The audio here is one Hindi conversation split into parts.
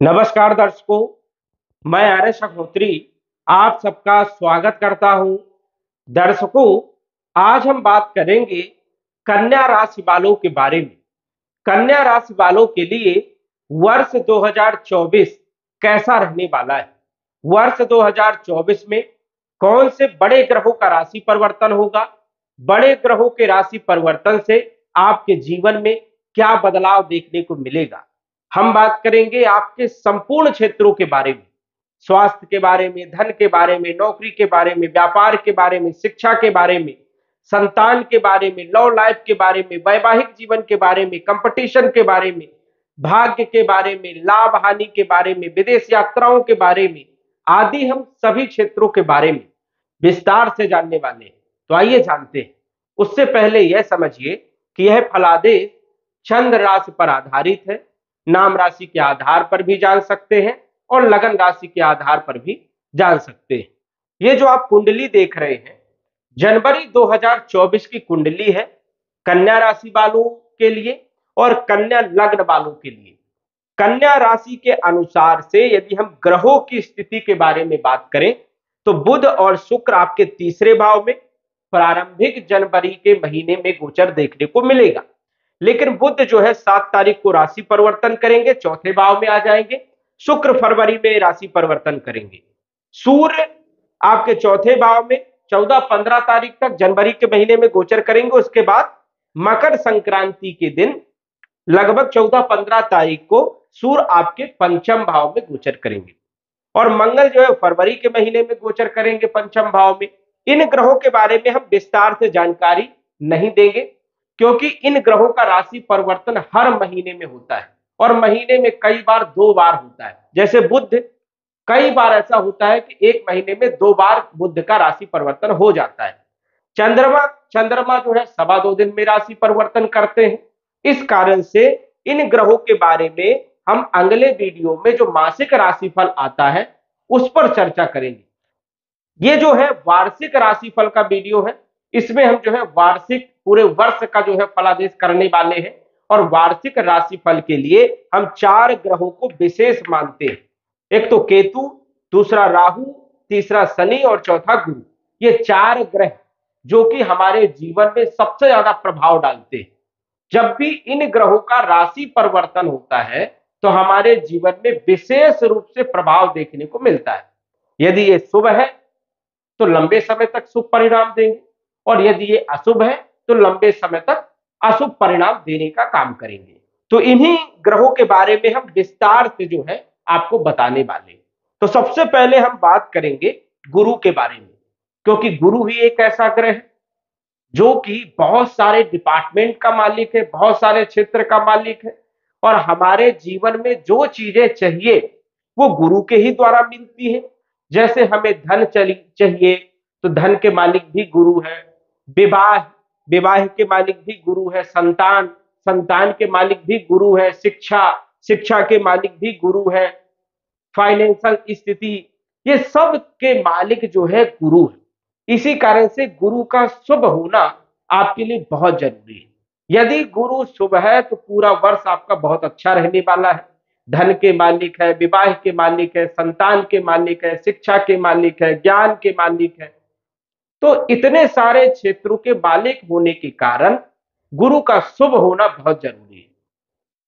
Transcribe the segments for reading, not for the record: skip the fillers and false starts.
नमस्कार दर्शकों, मैं आर्यश अग्निहोत्री आप सबका स्वागत करता हूं। दर्शकों, आज हम बात करेंगे कन्या राशि वालों के बारे में। कन्या राशि वालों के लिए वर्ष 2024 कैसा रहने वाला है। वर्ष 2024 में कौन से बड़े ग्रहों का राशि परिवर्तन होगा, बड़े ग्रहों के राशि परिवर्तन से आपके जीवन में क्या बदलाव देखने को मिलेगा। हम बात करेंगे आपके संपूर्ण क्षेत्रों के बारे में, स्वास्थ्य के बारे में, धन के बारे में, नौकरी के बारे में, व्यापार के बारे में, शिक्षा के बारे में, संतान के बारे में, लव लाइफ के बारे में, वैवाहिक जीवन के बारे में, कंपटीशन के बारे में, भाग्य के बारे में, लाभ हानि के बारे में, विदेश यात्राओं के बारे में, आदि हम सभी क्षेत्रों के बारे में विस्तार से जानने वाले हैं। तो आइए जानते हैं। उससे पहले यह समझिए कि यह फलादेश चंद्र राशि पर आधारित है। नाम राशि के आधार पर भी जान सकते हैं और लगन राशि के आधार पर भी जान सकते हैं। ये जो आप कुंडली देख रहे हैं, जनवरी 2024 की कुंडली है कन्या राशि वालों के लिए और कन्या लग्न वालों के लिए। कन्या राशि के अनुसार से यदि हम ग्रहों की स्थिति के बारे में बात करें तो बुध और शुक्र आपके तीसरे भाव में प्रारंभिक जनवरी के महीने में गोचर देखने को मिलेगा। लेकिन बुध जो है 7 तारीख को राशि परिवर्तन करेंगे, चौथे भाव में आ जाएंगे। शुक्र फरवरी में राशि परिवर्तन करेंगे। सूर्य आपके चौथे भाव में 14-15 तारीख तक जनवरी के महीने में गोचर करेंगे। उसके बाद मकर संक्रांति के दिन लगभग 14-15 तारीख को सूर्य आपके पंचम भाव में गोचर करेंगे और मंगल जो है फरवरी के महीने में गोचर करेंगे पंचम भाव में। इन ग्रहों के बारे में हम विस्तार से जानकारी नहीं देंगे क्योंकि इन ग्रहों का राशि परिवर्तन हर महीने में होता है और महीने में कई बार 2 बार होता है। जैसे बुध, कई बार ऐसा होता है कि एक महीने में 2 बार बुध का राशि परिवर्तन हो जाता है। चंद्रमा चंद्रमा जो है 2.25 दिन में राशि परिवर्तन करते हैं। इस कारण से इन ग्रहों के बारे में हम अगले वीडियो में जो मासिक राशिफल आता है उस पर चर्चा करेंगे। ये जो है वार्षिक राशिफल का वीडियो है। इसमें हम जो है वार्षिक पूरे वर्ष का जो है फलादेश करने वाले हैं और वार्षिक राशिफल के लिए हम 4 ग्रहों को विशेष मानते हैं। एक तो केतु, दूसरा राहु, तीसरा शनि और चौथा गुरु। ये 4 ग्रह जो कि हमारे जीवन में सबसे ज्यादा प्रभाव डालते हैं। जब भी इन ग्रहों का राशि परिवर्तन होता है तो हमारे जीवन में विशेष रूप से प्रभाव देखने को मिलता है। यदि ये शुभ है तो लंबे समय तक शुभ परिणाम देंगे और यदि ये अशुभ है तो लंबे समय तक अशुभ परिणाम देने का काम करेंगे। तो इन्हीं ग्रहों के बारे में हम विस्तार से जो है आपको बताने वाले हैं। तो सबसे पहले हम बात करेंगे गुरु के बारे में, क्योंकि गुरु ही एक ऐसा ग्रह है जो कि बहुत सारे डिपार्टमेंट का मालिक है, बहुत सारे क्षेत्र का मालिक है और हमारे जीवन में जो चीजें चाहिए वो गुरु के ही द्वारा मिलती है। जैसे हमें धन चाहिए तो धन के मालिक भी गुरु है, विवाह विवाह के मालिक भी गुरु है, संतान संतान के मालिक भी गुरु है, शिक्षा शिक्षा के मालिक भी गुरु है, फाइनेंशियल स्थिति, ये सब के मालिक जो है गुरु है। इसी कारण से गुरु का शुभ होना आपके लिए बहुत जरूरी है। यदि गुरु शुभ है तो पूरा वर्ष आपका बहुत अच्छा रहने वाला है। धन के मालिक है, विवाह के मालिक है, संतान के मालिक है, शिक्षा के मालिक है, ज्ञान के मालिक है। तो इतने सारे क्षेत्रों के मालिक होने के कारण गुरु का शुभ होना बहुत जरूरी है।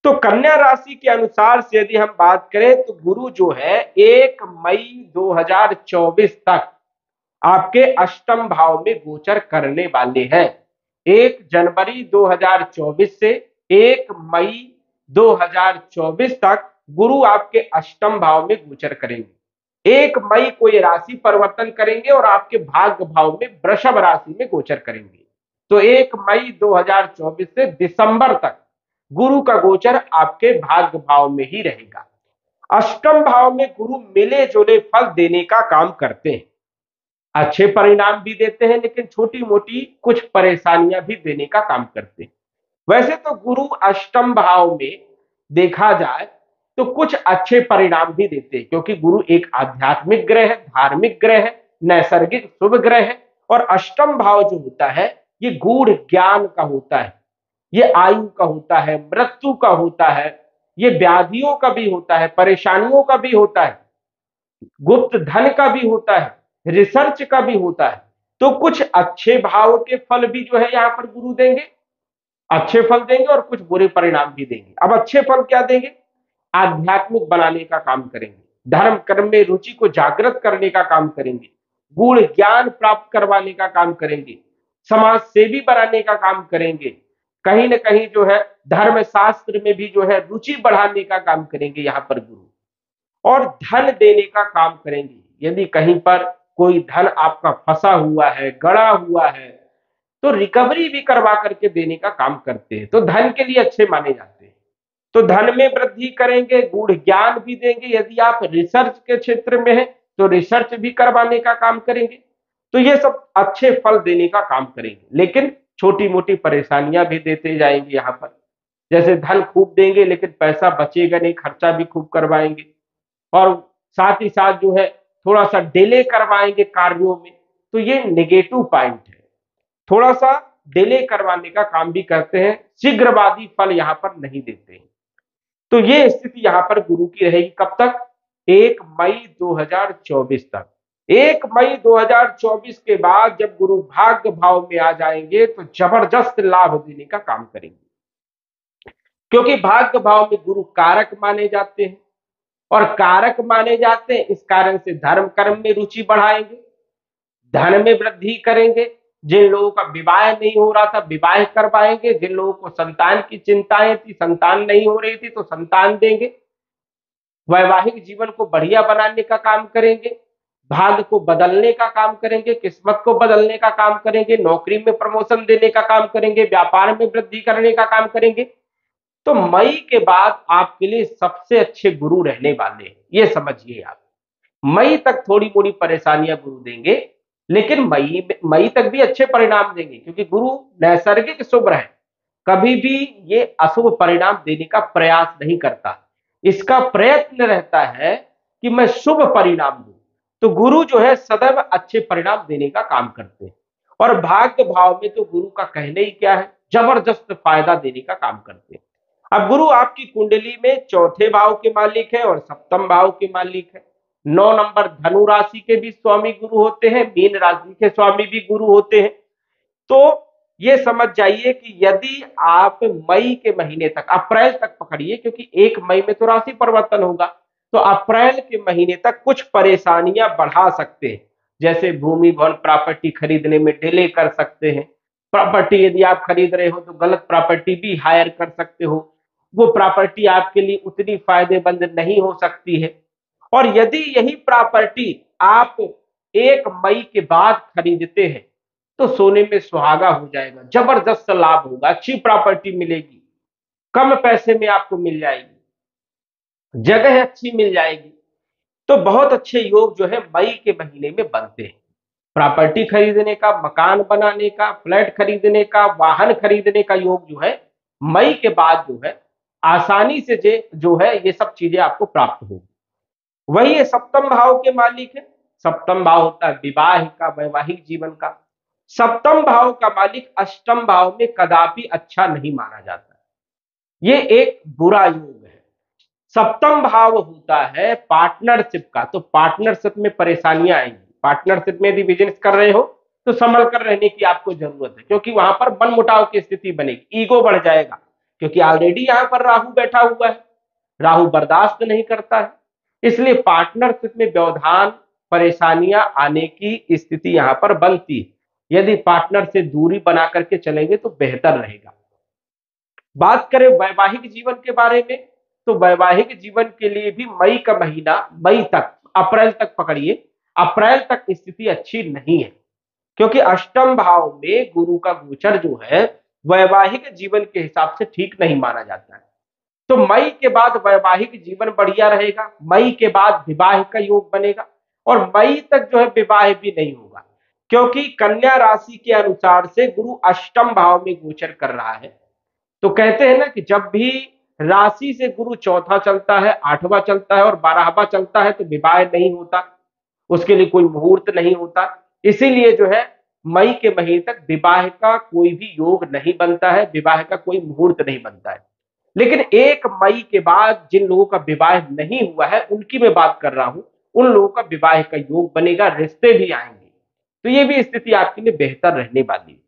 तो कन्या राशि के अनुसार से यदि हम बात करें तो गुरु जो है 1 मई 2024 तक आपके अष्टम भाव में गोचर करने वाले हैं। 1 जनवरी 2024 से 1 मई 2024 तक गुरु आपके अष्टम भाव में गोचर करेंगे। 1 मई को ये राशि परिवर्तन करेंगे और आपके भाग्य भाव में वृषभ राशि में गोचर करेंगे। तो 1 मई 2024 से दिसंबर तक गुरु का गोचर आपके भाग्य भाव में ही रहेगा। अष्टम भाव में गुरु मिले जुले फल देने का काम करते हैं, अच्छे परिणाम भी देते हैं लेकिन छोटी मोटी कुछ परेशानियां भी देने का काम करते हैं। वैसे तो गुरु अष्टम भाव में देखा जाए तो कुछ अच्छे परिणाम भी देते हैं क्योंकि गुरु एक आध्यात्मिक ग्रह है, धार्मिक ग्रह है, नैसर्गिक शुभ ग्रह है और अष्टम भाव जो होता है ये गूढ़ ज्ञान का होता है, ये आयु का होता है, मृत्यु का होता है, ये व्याधियों का भी होता है, परेशानियों का भी होता है, गुप्त धन का भी होता है, रिसर्च का भी होता है। तो कुछ अच्छे भाव के फल भी जो है यहाँ पर गुरु देंगे, अच्छे फल देंगे, और कुछ बुरे परिणाम भी देंगे। अब अच्छे फल क्या देंगे? आध्यात्मिक बनाने का काम करेंगे, धर्म कर्म में रुचि को जागृत करने का काम करेंगे, गूढ़ ज्ञान प्राप्त करवाने का काम करेंगे, समाज सेवी बनाने का काम करेंगे, कहीं ना कहीं जो है धर्म शास्त्र में भी जो है रुचि बढ़ाने का काम करेंगे यहाँ पर गुरु, और धन देने का काम करेंगे। यदि कहीं पर कोई धन आपका फंसा हुआ है, गड़ा हुआ है, तो रिकवरी भी करवा करके देने का काम करते हैं, तो धन के लिए अच्छे माने जाते हैं। तो धन में वृद्धि करेंगे, गूढ़ ज्ञान भी देंगे, यदि आप रिसर्च के क्षेत्र में हैं तो रिसर्च भी करवाने का काम करेंगे। तो ये सब अच्छे फल देने का काम करेंगे, लेकिन छोटी मोटी परेशानियां भी देते जाएंगे यहाँ पर। जैसे धन खूब देंगे लेकिन पैसा बचेगा नहीं, खर्चा भी खूब करवाएंगे, और साथ ही साथ जो है थोड़ा सा डिले करवाएंगे कार्यों में। तो ये नेगेटिव पॉइंट है, थोड़ा सा डिले करवाने का काम भी करते हैं, शीघ्रवादी फल यहाँ पर नहीं देते हैं। तो ये स्थिति यहाँ पर गुरु की रहेगी कब तक? 1 मई 2024 तक। 1 मई 2024 के बाद जब गुरु भाग्य भाव में आ जाएंगे तो जबरदस्त लाभ देने का काम करेंगे, क्योंकि भाग्य भाव में गुरु कारक माने जाते हैं, और कारक माने जाते हैं इस कारण से धर्म कर्म में रुचि बढ़ाएंगे, धन में वृद्धि करेंगे, जिन लोगों का विवाह नहीं हो रहा था विवाह करवाएंगे, जिन लोगों को संतान की चिंताएं थी, संतान नहीं हो रही थी तो संतान देंगे, वैवाहिक जीवन को बढ़िया बनाने का काम करेंगे, भाग्य को बदलने का काम करेंगे, किस्मत को बदलने का काम करेंगे, नौकरी में प्रमोशन देने का काम करेंगे, व्यापार में वृद्धि करने का काम करेंगे। तो मई के बाद आपके लिए सबसे अच्छे गुरु रहने वाले हैं, ये समझिए आप। मई तक थोड़ी मोड़ी परेशानियां गुरु देंगे, लेकिन मई तक भी अच्छे परिणाम देंगे, क्योंकि गुरु नैसर्गिक शुभ है, कभी भी ये अशुभ परिणाम देने का प्रयास नहीं करता। इसका प्रयत्न रहता है कि मैं शुभ परिणाम दूं। तो गुरु जो है सदैव अच्छे परिणाम देने का काम करते हैं, और भाग्य भाव में तो गुरु का कहने ही क्या है, जबरदस्त फायदा देने का काम करते हैं। अब गुरु आपकी कुंडली में चौथे भाव के मालिक है और सप्तम भाव के मालिक है। 9 नंबर धनु राशि के भी स्वामी गुरु होते हैं, मीन राशि के स्वामी भी गुरु होते हैं। तो ये समझ जाइए कि यदि आप मई के महीने तक, अप्रैल तक पकड़िए, क्योंकि 1 मई में तो राशि परिवर्तन होगा, तो अप्रैल के महीने तक कुछ परेशानियां बढ़ा सकते हैं। जैसे भूमि भवन प्रॉपर्टी खरीदने में डिले कर सकते हैं, प्रॉपर्टी यदि आप खरीद रहे हो तो गलत प्रॉपर्टी भी हायर कर सकते हो, वो प्रॉपर्टी आपके लिए उतनी फायदेमंद नहीं हो सकती है। और यदि यही प्रॉपर्टी आप 1 मई के बाद खरीदते हैं तो सोने में सुहागा हो जाएगा, जबरदस्त लाभ होगा, अच्छी प्रॉपर्टी मिलेगी, कम पैसे में आपको मिल जाएगी, जगह अच्छी मिल जाएगी। तो बहुत अच्छे योग जो है मई के महीने में बनते हैं, प्रॉपर्टी खरीदने का, मकान बनाने का, फ्लैट खरीदने का, वाहन खरीदने का योग जो है मई के बाद जो है आसानी से जो है ये सब चीजें आपको प्राप्त होगी। वही ये सप्तम भाव के मालिक है। सप्तम भाव होता है विवाह का, वैवाहिक जीवन का। सप्तम भाव का मालिक अष्टम भाव में कदापि अच्छा नहीं माना जाता, ये एक बुरा योग है। सप्तम भाव होता है पार्टनरशिप का, तो पार्टनरशिप में परेशानियां आएंगी। पार्टनरशिप में यदि बिजनेस कर रहे हो तो संभल कर रहने की आपको जरूरत है, क्योंकि वहां पर मनमुटाव की स्थिति बनेगी, ईगो बढ़ जाएगा, क्योंकि ऑलरेडी यहां पर राहु बैठा हुआ है, राहु बर्दाश्त नहीं करता है। इसलिए पार्टनरशिप में व्यवधान, परेशानियां आने की स्थिति यहां पर बनती है। यदि पार्टनर से दूरी बना करके चलेंगे तो बेहतर रहेगा। बात करें वैवाहिक जीवन के बारे में, तो वैवाहिक जीवन के लिए भी मई का महीना, मई तक, अप्रैल तक पकड़िए, अप्रैल तक स्थिति अच्छी नहीं है, क्योंकि अष्टम भाव में गुरु का गोचर जो है वैवाहिक जीवन के हिसाब से ठीक नहीं माना जाता है। तो मई के बाद वैवाहिक जीवन बढ़िया रहेगा, मई के बाद विवाह का योग बनेगा, और मई तक जो है विवाह भी नहीं होगा, क्योंकि कन्या राशि के अनुसार से गुरु अष्टम भाव में गोचर कर रहा है। तो कहते हैं ना कि जब भी राशि से गुरु चौथा चलता है, आठवां चलता है और 12वां चलता है तो विवाह नहीं होता, उसके लिए कोई मुहूर्त नहीं होता। इसीलिए जो है मई के महीने तक विवाह का कोई भी योग नहीं बनता है, विवाह का कोई मुहूर्त नहीं बनता है। लेकिन 1 मई के बाद जिन लोगों का विवाह नहीं हुआ है उनकी मैं बात कर रहा हूं, उन लोगों का विवाह का योग बनेगा, रिश्ते भी आएंगे, तो ये भी स्थिति आपके लिए बेहतर रहने वाली है।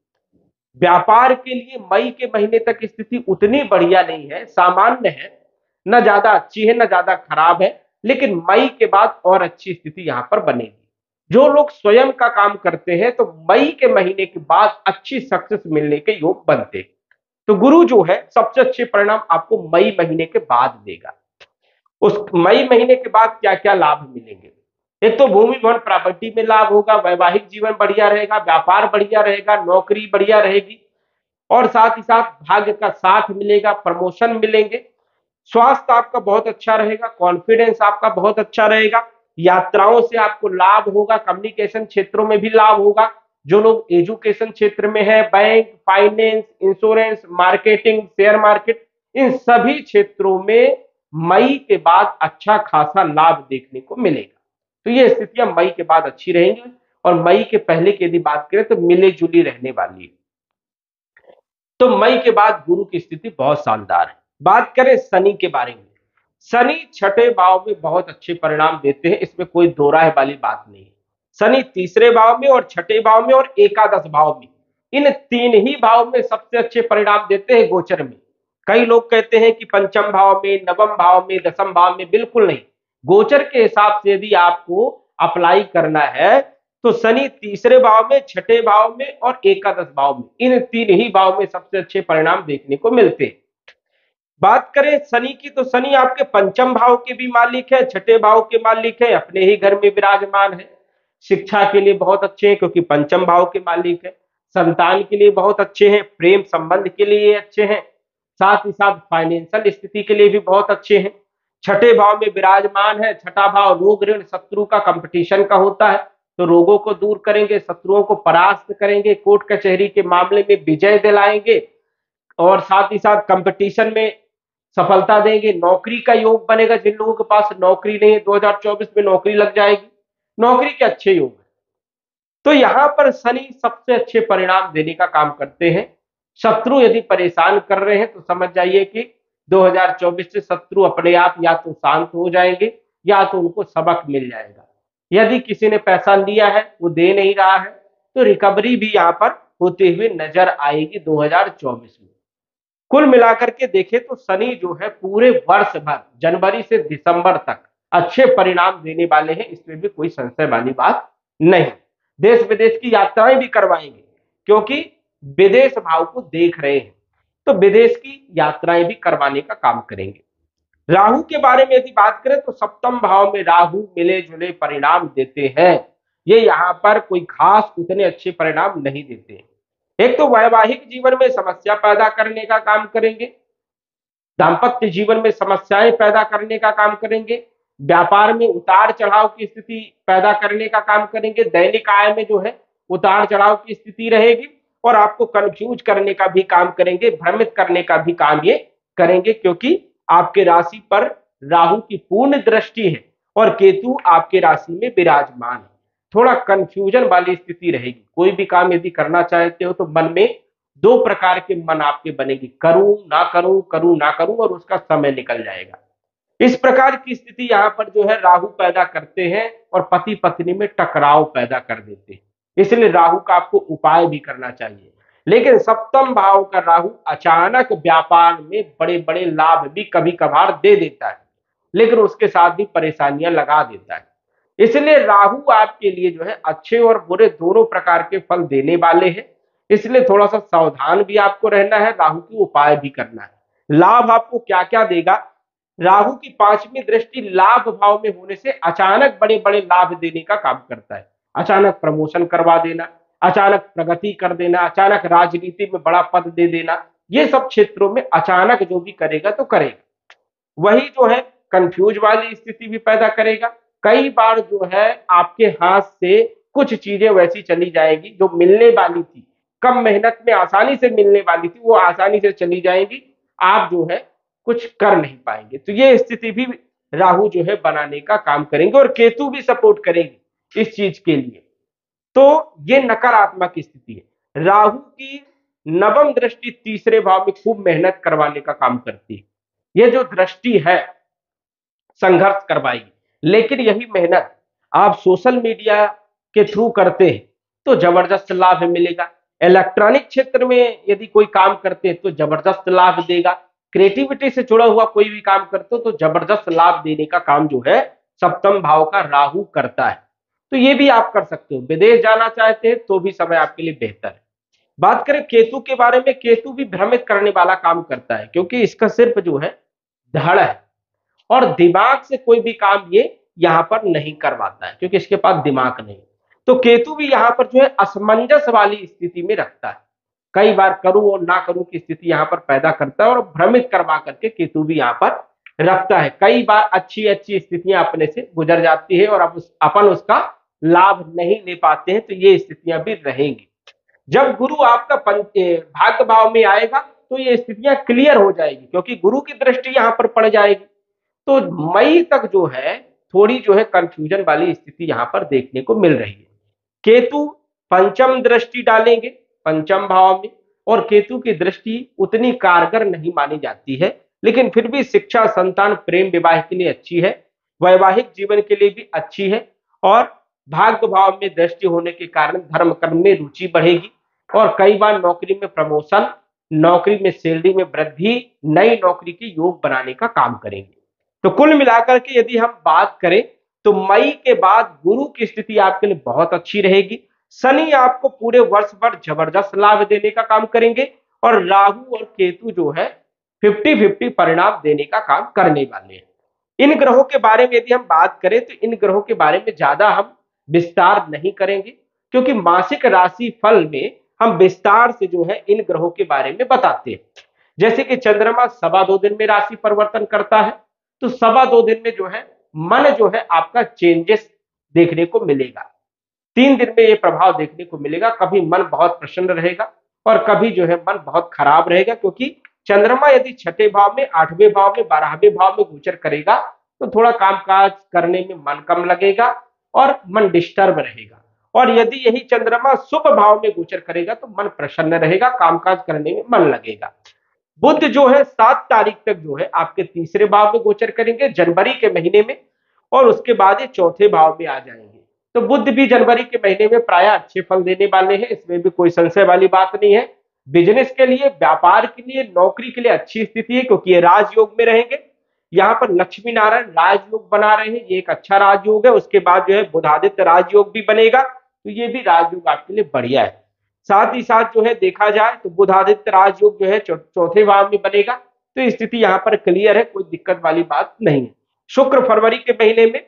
व्यापार के लिए मई के महीने तक स्थिति उतनी बढ़िया नहीं है, सामान्य है, न ज्यादा अच्छी है न ज्यादा खराब है, लेकिन मई के बाद और अच्छी स्थिति यहां पर बनेगी। जो लोग स्वयं का काम करते हैं तो मई के महीने के बाद अच्छी सक्सेस मिलने के योग बनते हैं। तो गुरु जो है सबसे अच्छे परिणाम आपको मई महीने के बाद देगा। उस मई महीने के बाद क्या क्या लाभ मिलेंगे? एक तो भूमि भवन प्रॉपर्टी में लाभ होगा, वैवाहिक जीवन बढ़िया रहेगा, व्यापार बढ़िया रहेगा, नौकरी बढ़िया रहेगी, और साथ ही साथ भाग्य का साथ मिलेगा, प्रमोशन मिलेंगे, स्वास्थ्य आपका बहुत अच्छा रहेगा, कॉन्फिडेंस आपका बहुत अच्छा रहेगा, यात्राओं से आपको लाभ होगा, कम्युनिकेशन क्षेत्रों में भी लाभ होगा। जो लोग एजुकेशन क्षेत्र में है, bank, finance, insurance, marketing, share market, इन सभी क्षेत्रों में मई के बाद अच्छा खासा लाभ देखने को मिलेगा। तो ये स्थितियां मई के बाद अच्छी रहेंगी, और मई के पहले की यदि बात करें तो मिले जुली रहने वाली है। तो मई के बाद गुरु की स्थिति बहुत शानदार है। बात करें शनि के बारे में, शनि छठे भाव में बहुत अच्छे परिणाम देते हैं, इसमें कोई दो राय वाली बात नहीं है। शनि तीसरे भाव में और छठे भाव में और एकादश भाव में, इन तीन ही भाव में सबसे अच्छे परिणाम देते हैं गोचर में। कई लोग कहते हैं कि पंचम भाव में, नवम भाव में, दसम भाव में, बिल्कुल नहीं। गोचर के हिसाब से यदि आपको अप्लाई करना है तो शनि तीसरे भाव में, छठे भाव में और एकादश भाव में, इन तीन ही भाव में सबसे अच्छे परिणाम देखने को मिलते हैं। बात करें शनि की तो शनि आपके पंचम भाव के भी मालिक है, छठे भाव के मालिक है, अपने ही घर में विराजमान है। शिक्षा के लिए बहुत अच्छे हैं क्योंकि पंचम भाव के मालिक है, संतान के लिए बहुत अच्छे हैं, प्रेम संबंध के लिए अच्छे हैं, साथ ही साथ फाइनेंशियल स्थिति के लिए भी बहुत अच्छे हैं। छठे भाव में विराजमान है, छठा भाव रोग ऋण शत्रु का कंपटीशन का होता है, तो रोगों को दूर करेंगे, शत्रुओं को परास्त करेंगे, कोर्ट कचहरी के मामले में विजय दिलाएंगे, और साथ ही साथ कंपटीशन में सफलता देंगे। नौकरी का योग बनेगा, जिन लोगों के पास नौकरी नहीं है 2024 में नौकरी लग जाएगी, नौकरी के अच्छे योग है। तो यहां पर शनि सबसे अच्छे परिणाम देने का काम करते हैं। शत्रु यदि परेशान कर रहे हैं तो समझ जाइए कि 2024 से शत्रु अपने आप या तो शांत हो जाएंगे या तो उनको सबक मिल जाएगा। यदि किसी ने पैसा लिया है वो दे नहीं रहा है तो रिकवरी भी यहां पर होते हुए नजर आएगी 2024 में। कुल मिलाकर के देखें तो शनि जो है पूरे वर्ष भर जनवरी से दिसंबर तक अच्छे परिणाम देने वाले हैं, इसमें भी कोई संशय वाली बात नहीं। देश विदेश की यात्राएं भी करवाएंगे क्योंकि विदेश भाव को देख रहे हैं, तो विदेश की यात्राएं भी करवाने का काम करेंगे। राहु के बारे में यदि बात करें तो सप्तम भाव में राहु मिले जुले परिणाम देते हैं, ये यहां पर कोई खास उतने अच्छे परिणाम नहीं देते हैं। एक तो वैवाहिक जीवन में समस्या पैदा करने का काम करेंगे, दांपत्य जीवन में समस्याएं पैदा करने का काम करेंगे, व्यापार में उतार चढ़ाव की स्थिति पैदा करने का काम करेंगे, दैनिक आय में जो है उतार चढ़ाव की स्थिति रहेगी, और आपको कंफ्यूज करने का भी काम करेंगे, भ्रमित करने का भी काम ये करेंगे, क्योंकि आपके राशि पर राहु की पूर्ण दृष्टि है और केतु आपके राशि में विराजमान है। थोड़ा कंफ्यूजन वाली स्थिति रहेगी। कोई भी काम यदि करना चाहते हो तो मन में दो प्रकार के मन आपके बनेगी, करूं ना करूं, करूं ना करूं, और उसका समय निकल जाएगा। इस प्रकार की स्थिति यहां पर जो है राहु पैदा करते हैं और पति पत्नी में टकराव पैदा कर देते हैं। इसलिए राहु का आपको उपाय भी करना चाहिए। लेकिन सप्तम भाव का राहु अचानक व्यापार में बड़े बड़े लाभ भी कभी कभार दे देता है, लेकिन उसके साथ भी परेशानियां लगा देता है। इसलिए राहु आपके लिए जो है अच्छे और बुरे दोनों प्रकार के फल देने वाले हैं, इसलिए थोड़ा सा सावधान भी आपको रहना है, राहु की उपाय भी करना है। लाभ आपको क्या क्या देगा? राहु की पांचवी दृष्टि लाभ भाव में होने से अचानक बड़े बड़े लाभ देने का काम करता है। अचानक प्रमोशन करवा देना, अचानक प्रगति कर देना, अचानक राजनीति में बड़ा पद दे देना, ये सब क्षेत्रों में अचानक जो भी करेगा तो करेगा। वही जो है कंफ्यूज वाली स्थिति भी पैदा करेगा। कई बार जो है आपके हाथ से कुछ चीजें वैसी चली जाएगी जो मिलने वाली थी, कम मेहनत में आसानी से मिलने वाली थी, वो आसानी से चली जाएंगी, आप जो है कुछ कर नहीं पाएंगे। तो ये स्थिति भी राहु जो है बनाने का काम करेंगे, और केतु भी सपोर्ट करेंगे इस चीज के लिए। तो ये नकारात्मक स्थिति है। राहु की नवम दृष्टि तीसरे भाव में खूब मेहनत करवाने का काम करती है। ये जो दृष्टि है संघर्ष करवाएगी, लेकिन यही मेहनत आप सोशल मीडिया के थ्रू करते हैं तो जबरदस्त लाभ मिलेगा। इलेक्ट्रॉनिक क्षेत्र में यदि कोई काम करते हैं तो जबरदस्त लाभ देगा। क्रिएटिविटी से जुड़ा हुआ कोई भी काम करते हो तो जबरदस्त लाभ देने का काम जो है सप्तम भाव का राहु करता है। तो ये भी आप कर सकते हो। विदेश जाना चाहते हैं तो भी समय आपके लिए बेहतर है। बात करें केतु के बारे में, केतु भी भ्रमित करने वाला काम करता है, क्योंकि इसका सिर्फ जो है धड़ है और दिमाग से कोई भी काम ये यहां पर नहीं करवाता है, क्योंकि इसके पास दिमाग नहीं। तो केतु भी यहां पर जो है असमंजस वाली स्थिति में रखता है, कई बार करूं और ना करूं की स्थिति यहां पर पैदा करता है और भ्रमित करवा करके केतु भी यहां पर रखता है। कई बार अच्छी अच्छी स्थितियां अपने से गुजर जाती है और अब अपन उसका लाभ नहीं ले पाते हैं, तो ये स्थितियां भी रहेंगी। जब गुरु आपका भाग्य भाव में आएगा तो ये स्थितियां क्लियर हो जाएगी, क्योंकि गुरु की दृष्टि यहां पर पड़ जाएगी। तो मई तक जो है थोड़ी जो है कंफ्यूजन वाली स्थिति यहां पर देखने को मिल रही है। केतु पंचम दृष्टि डालेंगे पंचम भाव में, और केतु की दृष्टि उतनी कारगर नहीं मानी जाती है, लेकिन फिर भी शिक्षा, संतान, प्रेम, विवाह के लिए अच्छी है, वैवाहिक जीवन के लिए भी अच्छी है। और भाग्य भाव में दृष्टि होने के कारण धर्म कर्म में रुचि बढ़ेगी और कई बार नौकरी में प्रमोशन, नौकरी में सैलरी में वृद्धि, नई नौकरी के योग बनाने का काम करेंगे। तो कुल मिलाकर के यदि हम बात करें तो मई के बाद गुरु की स्थिति आपके लिए बहुत अच्छी रहेगी। शनि आपको पूरे वर्ष भर जबरदस्त लाभ देने का काम करेंगे और राहु और केतु जो है 50-50 परिणाम देने का काम करने वाले हैं। इन ग्रहों के बारे में यदि हम बात करें तो इन ग्रहों के बारे में ज्यादा हम विस्तार नहीं करेंगे, क्योंकि मासिक राशि फल में हम विस्तार से जो है इन ग्रहों के बारे में बताते हैं। जैसे कि चंद्रमा 2.25 दिन में राशि परिवर्तन करता है, तो 2.25 दिन में जो है मन जो है आपका चेंजेस देखने को मिलेगा। 3 दिन में ये प्रभाव देखने को मिलेगा, कभी मन बहुत प्रसन्न रहेगा और कभी जो है मन बहुत खराब रहेगा, क्योंकि चंद्रमा यदि छठे भाव में, 8वें भाव में, 12वें भाव में गोचर करेगा तो थोड़ा कामकाज करने में मन कम लगेगा और मन डिस्टर्ब रहेगा। और यदि यही चंद्रमा शुभ भाव में गोचर करेगा तो मन प्रसन्न रहेगा, कामकाज करने में मन लगेगा। बुध जो है 7 तारीख तक जो है आपके तीसरे भाव में गोचर करेंगे जनवरी के महीने में, और उसके बाद ये चौथे भाव में आ जाएंगे। तो बुध भी जनवरी के महीने में प्राय अच्छे फल देने वाले हैं, इसमें भी कोई संशय वाली बात नहीं है। बिजनेस के लिए, व्यापार के लिए, नौकरी के लिए अच्छी स्थिति है, क्योंकि ये राजयोग में रहेंगे। यहाँ पर लक्ष्मी नारायण राजयोग बना रहे हैं, ये एक अच्छा राजयोग है। उसके बाद जो है बुधादित्य राजयोग भी बनेगा, तो ये भी राजयोग आपके लिए बढ़िया है। साथ ही साथ जो है देखा जाए तो बुधादित्य राजयोग जो है चौथे भाव में बनेगा, तो स्थिति यहाँ पर क्लियर है, कोई दिक्कत वाली बात नहीं है। शुक्र फरवरी के महीने में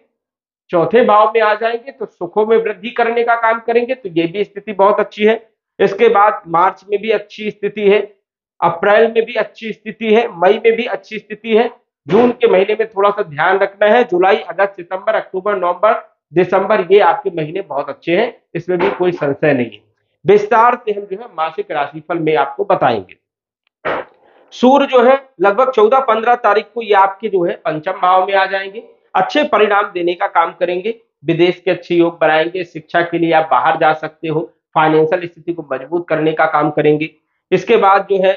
चौथे भाव में आ जाएंगे तो सुखों में वृद्धि करने का काम करेंगे, तो ये भी स्थिति बहुत अच्छी है। इसके बाद मार्च में भी अच्छी स्थिति है, अप्रैल में भी अच्छी स्थिति है, मई में भी अच्छी स्थिति है। जून के महीने में थोड़ा सा ध्यान रखना है। जुलाई, अगस्त, सितंबर, अक्टूबर, नवंबर, दिसंबर ये आपके महीने बहुत अच्छे हैं, इसमें भी कोई संशय नहीं है। विस्तार से हम जो है मासिक राशिफल में आपको बताएंगे। सूर्य जो है लगभग 14-15 तारीख को ये आपके जो है पंचम भाव में आ जाएंगे, अच्छे परिणाम देने का काम करेंगे, विदेश के अच्छे योग बनाएंगे, शिक्षा के लिए आप बाहर जा सकते हो, फाइनेंशियल स्थिति को मजबूत करने का काम करेंगे। इसके बाद जो है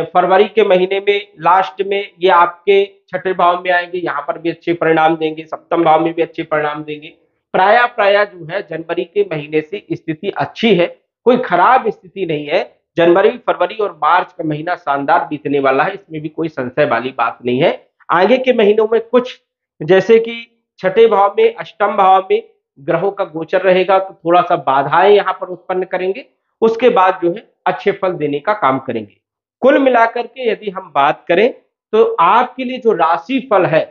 फरवरी के महीने में लास्ट में ये आपके छठे भाव में आएंगे, यहाँ पर भी अच्छे परिणाम देंगे, सप्तम भाव में भी अच्छे परिणाम देंगे। प्राय जो है जनवरी के महीने से स्थिति अच्छी है, कोई खराब स्थिति नहीं है। जनवरी, फरवरी और मार्च का महीना शानदार बीतने वाला है, इसमें भी कोई संशय वाली बात नहीं है। आगे के महीनों में कुछ जैसे कि छठे भाव में, अष्टम भाव में ग्रहों का गोचर रहेगा तो थोड़ा सा बाधाएं यहां पर उत्पन्न करेंगे, उसके बाद जो है अच्छे फल देने का काम करेंगे। कुल मिलाकर के यदि हम बात करें तो आपके लिए जो राशि फल है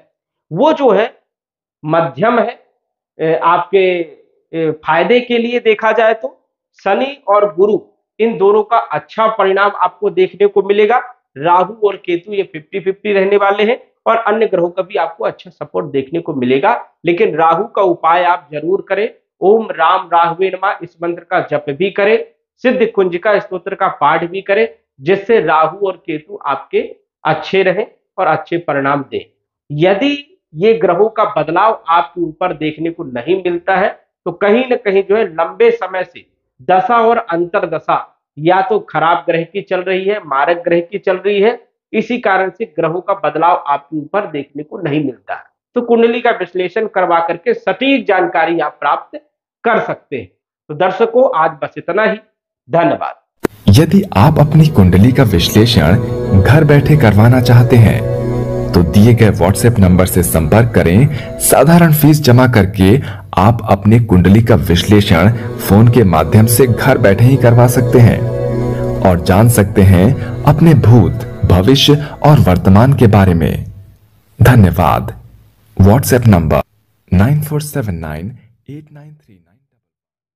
वो जो है मध्यम है। आपके फायदे के लिए देखा जाए तो शनि और गुरु इन दोनों का अच्छा परिणाम आपको देखने को मिलेगा। राहु और केतु ये 50-50 रहने वाले हैं और अन्य ग्रहों का भी आपको अच्छा सपोर्ट देखने को मिलेगा, लेकिन राहु का उपाय आप जरूर करें। ओम राम राहवे नमः इस मंत्र का जप भी करें, सिद्ध कुंजिका स्तोत्र का पाठ भी करें, जिससे राहु और केतु आपके अच्छे रहें और अच्छे परिणाम दें। यदि ये ग्रहों का बदलाव आपके ऊपर देखने को नहीं मिलता है तो कहीं ना कहीं जो है लंबे समय से दशा और अंतरदशा या तो खराब ग्रह की चल रही है, मारक ग्रह की चल रही है, इसी कारण से ग्रहों का बदलाव आपके ऊपर देखने को नहीं मिलता है। तो कुंडली का विश्लेषण करवा करके सटीक जानकारी आप प्राप्त कर सकते हैं। तो दर्शकों, आज बस इतना ही। धन्यवाद। यदि आप अपनी कुंडली का विश्लेषण घर बैठे करवाना चाहते हैं तो दिए गए व्हाट्सएप नंबर से संपर्क करें। साधारण फीस जमा करके आप अपनी कुंडली का विश्लेषण फोन के माध्यम से घर बैठे ही करवा सकते हैं और जान सकते हैं अपने भूत, भविष्य और वर्तमान के बारे में। धन्यवाद। WhatsApp number 94798939।